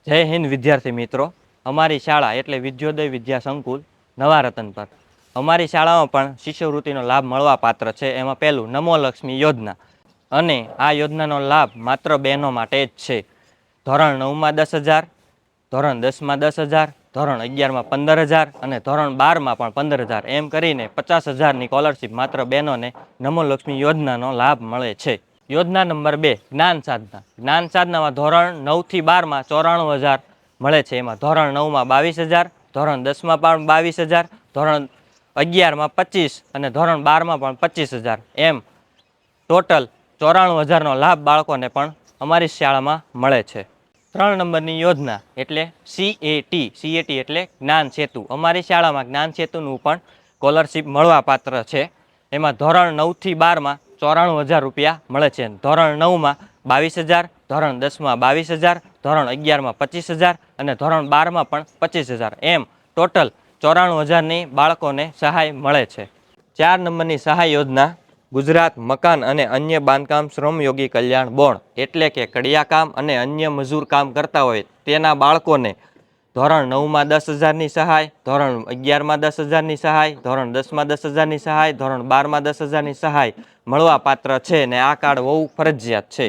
જય હિન્દ વિદ્યાર્થી મિત્રો, અમારી શાળા એટલે વિદ્યોદય વિદ્યા સંકુલ નવા રતન પર અમારી શાળામાં પણ શિષ્યવૃત્તિનો લાભ મળવા પાત્ર છે। એમાં પહેલું નમો લક્ષ્મી યોજના, અને આ યોજનાનો લાભ માત્ર બહેનો માટે જ છે। ધોરણ 9માં 10,000, ધોરણ 10માં 10,000, ધોરણ 11માં 15,000 અને ધોરણ 12માં પણ 15,000 એમ કરીને 50,000ની સ્કોલરશીપ માત્ર બહેનોને નમો લક્ષ્મી યોજનાનો લાભ મળે છે। યોજના નંબર 2 જ્ઞાન સાધના। જ્ઞાન સાધનામાં ધોરણ 9થી 12માં 94,000 મળે છે। એમાં ધોરણ 9માં 22,000, ધોરણ 10માં પણ 22,000, ધોરણ 11માં 25 અને ધોરણ 12માં પણ 25,000 એમ ટોટલ 94,000નો લાભ બાળકોને પણ અમારી શાળામાં મળે છે। 3 નંબરની યોજના એટલે CAT એટલે જ્ઞાન સેતુ। અમારી શાળામાં જ્ઞાન સેતુનું પણ સ્કોલરશીપ મળવા પાત્ર છે। એમાં ધોરણ 9થી 12માં 94,000 રૂપિયા મળે છે। ધોરણ 9માં 22,000, ધોરણ 10માં 22,000, ધોરણ 11માં 25,000 અને ધોરણ 12માં પણ 25,000 એમ ટોટલ 94,000ની બાળકોને સહાય મળે છે। 4 નંબરની સહાય યોજના ગુજરાત મકાન અને અન્ય બાંધકામ શ્રમયોગી કલ્યાણ બોર્ડ એટલે કે કડિયાકામ અને અન્ય મજૂર કામ કરતા હોય તેના બાળકોને ધોરણ 9માં 10,000ની સહાય, ધોરણ 11માં 10,000ની સહાય, ધોરણ 10માં 10,000ની સહાય, ધોરણ 12માં 10,000ની સહાય મળવા પાત્ર છે, ને આ કાર્ડ હોવું ફરજિયાત છે।